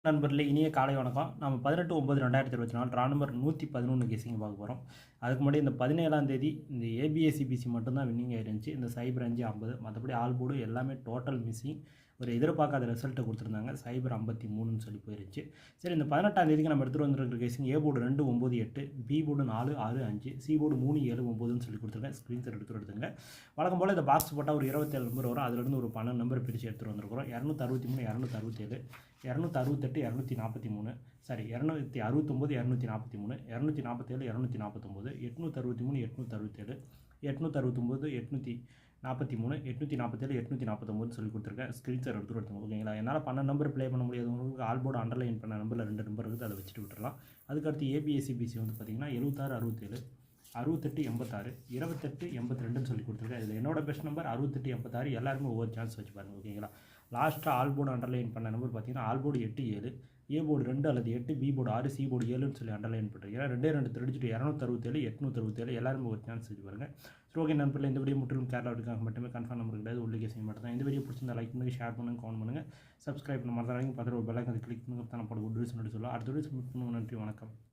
நண்பர்களே இனிய காலை வணக்கம். நம்ம 18/9/2024 ரா நம்பர் 111 கேசிங்க பார்க்க போகிறோம். அதுக்கு முன்னாடி இந்த 17ஆம் தேதி இந்த ஏபிஎஸ்சிபிசி மட்டும்தான் வின்னிங் ஆயிருந்துச்சு. இந்த சைபர் 550 மற்றபடி ஆல் போர்டு எல்லாமே டோட்டல் மிஸ்ஸிங். ஒரு எதிர்பார்க்காத ரிசல்ட்டை கொடுத்துருந்தாங்க. சைபர் 53ன்னு சொல்லி போயிருச்சு. சரி, இந்த 18ஆம் தேதிக்கு நம்ம எடுத்துகிட்டு வந்துருக்கிற கேசிங் A board 298, B board 465, C board 379ன்னு சொல்லி கொடுத்துருக்கேன். ஸ்க்ரீன்ஷாட் எடுத்துங்க. வழக்கம் போல் இந்த பாக்ஸ் போட்டால் ஒரு 27 நம்பர் வரும். அதிலிருந்து ஒரு 12 நம்பர் பிரித்து எடுத்துகிட்டு வந்துருக்கிறோம். 263, 267, 268, 243, சாரி 269, 243, 247, 249, 863, 867, 869, 843, 847, 849 சொல்லி கொடுத்துருக்கேன். ஸ்க்ரீன்ஷாட் எடுத்துருங்க. ஓகேங்களா? என்னால் 12 நம்பர் ப்ளே பண்ண முடியாதவங்களுக்கு ஆல் போர்டு அண்டர்லைன் பண்ண நம்பரில் 2 நம்பர் இருக்குது, அதை வச்சுட்டு விட்டுறலாம். அதுக்கடுத்து ஏபிஎஸ்சிபிசி வந்து பார்த்திங்கன்னா 76, 67, 68, 86, 28, 82ன்னு சொல்லி கொடுத்துருக்கேன். இதில் என்னோட பெஸ்ட் நம்பர் 68, 86. எல்லாருமே ஒவ்வொரு சான்ஸ் வச்சு பாருங்கள். ஓகேங்களா? லாஸ்ட்டாக ஆல் போர்டு அண்டர்லைன் பண்ண நம்பர் பார்த்தீங்கன்னா ஆல் போர்டு 8, 7, ஏ போர்டு 2 அல்லது 8, பி போர்டு 6, சி போர்டு 7ன்னு சொல்லி அண்டர்லைன் பண்ணுறீங்க. 2 தெரிஞ்சுட்டு 267, 867 எல்லாருமே ஒரு சான்ஸ் வச்சு பாருங்கள். ஸோ ஓகே நண்பர்களே, இந்த வீடியோ முற்றிலும் கேரளாவுக்காக மட்டுமே கன்ஃபார்ம் நம்பர் கிடையாது, உள்ளே செய்ய மட்டும் தான். இந்த வீடியோ பிடிச்சிருந்தா லைக் பண்ணுங்கள், ஷேர் பண்ணுங்கள், கமெண்ட் பண்ணுங்கள், சப்ஸ்கிரைப் பண்ண மாதிரி பார்த்துட்டு ஒரு பெல் ஐக்கானை கிளிக் பண்ணுங்க. தான் போட குட் வீடியோஸ் சொல்லலாம். அடுத்த வீடியோஸ் மீட் பண்ணுங்க. நன்றி, வணக்கம்.